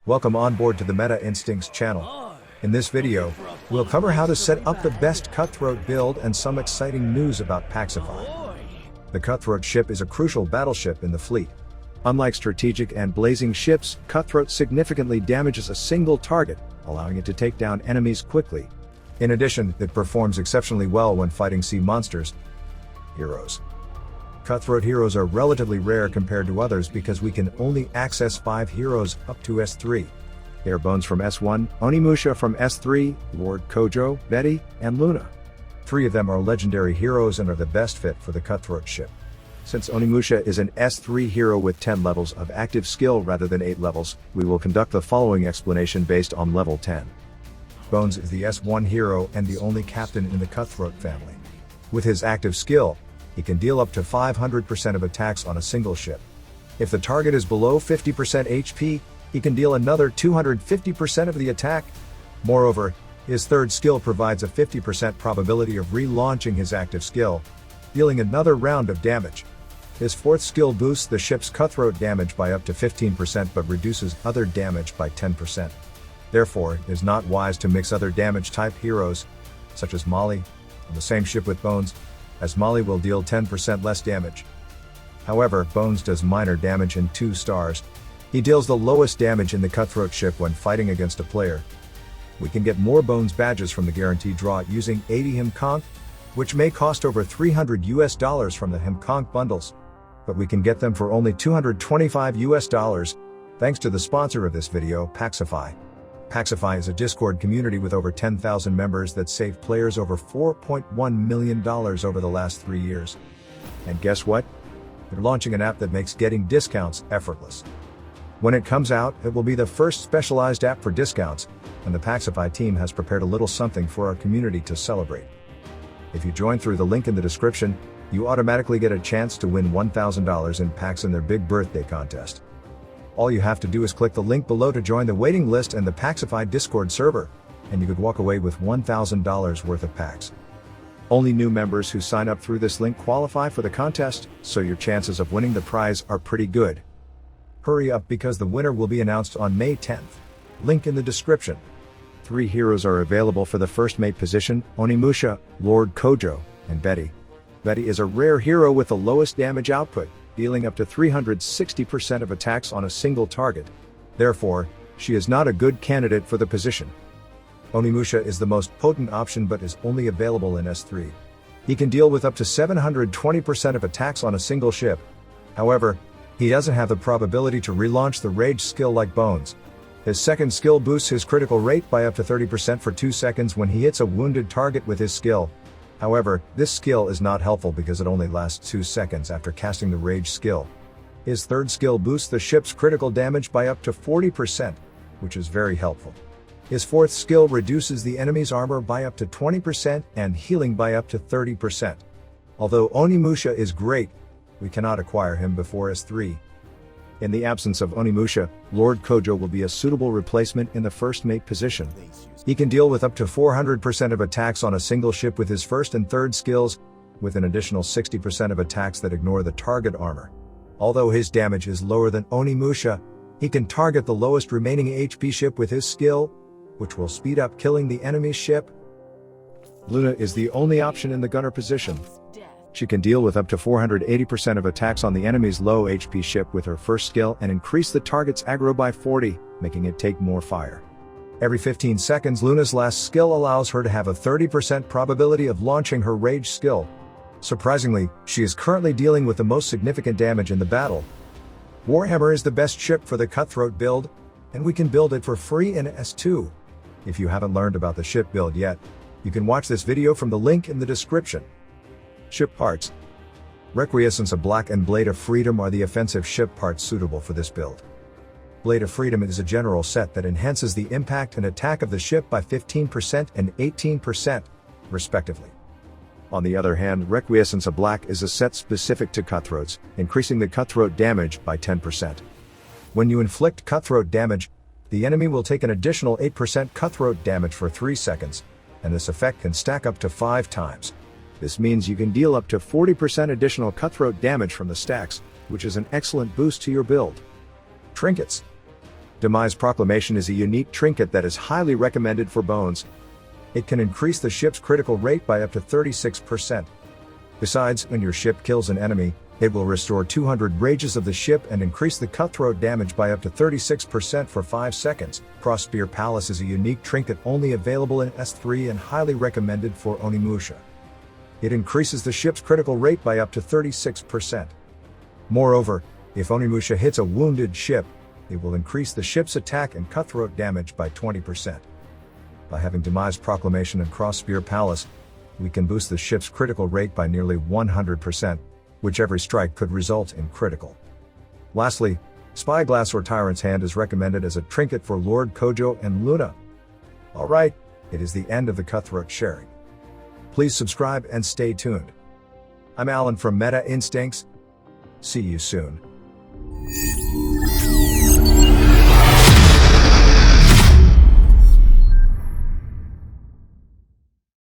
Welcome on board to the Meta Instincts channel. In this video, we'll cover how to set up the best Cutthroat build and some exciting news about Packsify. The Cutthroat ship is a crucial battleship in the fleet. Unlike strategic and blazing ships, Cutthroat significantly damages a single target, allowing it to take down enemies quickly. In addition, it performs exceptionally well when fighting sea monsters. Heroes. Cutthroat heroes are relatively rare compared to others because we can only access 5 heroes up to S3. They are Bones from S1, Onimusha from S3, Lord Kojo, Betty, and Luna. 3 of them are legendary heroes and are the best fit for the Cutthroat ship. Since Onimusha is an S3 hero with 10 levels of active skill rather than 8 levels, we will conduct the following explanation based on level 10. Bones is the S1 hero and the only captain in the Cutthroat family. With his active skill, he can deal up to 500% of attacks on a single ship. If the target is below 50% HP, he can deal another 250% of the attack. Moreover, his third skill provides a 50% probability of relaunching his active skill, dealing another round of damage. His fourth skill boosts the ship's Cutthroat damage by up to 15% but reduces other damage by 10%. Therefore, it is not wise to mix other damage type heroes, such as Molly, on the same ship with Bones, as Molly will deal 10% less damage. However, Bones does minor damage in 2 stars. He deals the lowest damage in the Cutthroat ship when fighting against a player. We can get more Bones badges from the guaranteed draw using 80 Himconk, which may cost over $300 from the Himconk bundles, but we can get them for only $225 thanks to the sponsor of this video, Packsify. Packsify is a Discord community with over 10,000 members that saved players over $4.1 million over the last 3 years. And guess what? They're launching an app that makes getting discounts effortless. When it comes out, it will be the first specialized app for discounts, and the Packsify team has prepared a little something for our community to celebrate. If you join through the link in the description, you automatically get a chance to win $1,000 in packs in their big birthday contest. All you have to do is click the link below to join the waiting list and the Packsify Discord server, and you could walk away with $1,000 worth of packs. Only new members who sign up through this link qualify for the contest, so your chances of winning the prize are pretty good. Hurry up because the winner will be announced on May 10th. Link in the description. 3 heroes are available for the first mate position: Onimusha, Lord Kojo, and Betty. Betty is a rare hero with the lowest damage output, dealing up to 360% of attacks on a single target. Therefore, she is not a good candidate for the position. Onimusha is the most potent option but is only available in S3. He can deal with up to 720% of attacks on a single ship. However, he doesn't have the probability to relaunch the rage skill like Bones. His second skill boosts his critical rate by up to 30% for 2 seconds when he hits a wounded target with his skill. However, this skill is not helpful because it only lasts 2 seconds after casting the rage skill. His third skill boosts the ship's critical damage by up to 40%, which is very helpful. His fourth skill reduces the enemy's armor by up to 20% and healing by up to 30%. Although Onimusha is great, we cannot acquire him before S3. In the absence of Onimusha, Lord Kojo will be a suitable replacement in the first mate position. He can deal with up to 400% of attacks on a single ship with his first and third skills, with an additional 60% of attacks that ignore the target armor. Although his damage is lower than Onimusha, he can target the lowest remaining HP ship with his skill, which will speed up killing the enemy's ship. Luna is the only option in the gunner position. She can deal with up to 480% of attacks on the enemy's low HP ship with her first skill and increase the target's aggro by 40, making it take more fire. Every 15 seconds, Luna's last skill allows her to have a 30% probability of launching her rage skill. Surprisingly, she is currently dealing with the most significant damage in the battle. Warhammer is the best ship for the Cutthroat build, and we can build it for free in S2. If you haven't learned about the ship build yet, you can watch this video from the link in the description. Ship parts. Requiescence of Black and Blade of Freedom are the offensive ship parts suitable for this build. Blade of Freedom is a general set that enhances the impact and attack of the ship by 15% and 18%, respectively. On the other hand, Requiescence of Black is a set specific to Cutthroats, increasing the Cutthroat damage by 10%. When you inflict Cutthroat damage, the enemy will take an additional 8% Cutthroat damage for 3 seconds, and this effect can stack up to 5 times. This means you can deal up to 40% additional Cutthroat damage from the stacks, which is an excellent boost to your build. Trinkets. Demise Proclamation is a unique trinket that is highly recommended for bones. It can increase the ship's critical rate by up to 36%. Besides, when your ship kills an enemy, it will restore 200 rages of the ship and increase the cutthroat damage by up to 36% for 5 seconds. Crosspear Palace is a unique trinket only available in S3 and highly recommended for Onimusha. It increases the ship's critical rate by up to 36%. Moreover, if Onimusha hits a wounded ship, it will increase the ship's attack and cutthroat damage by 20%. By having Demise Proclamation and Crosspear Palace, we can boost the ship's critical rate by nearly 100%, which every strike could result in critical. Lastly, Spyglass or Tyrant's Hand is recommended as a trinket for Lord Kojo and Luna. Alright, it is the end of the Cutthroat sharing. Please subscribe and stay tuned. I'm Alan from Meta Instincts. See you soon.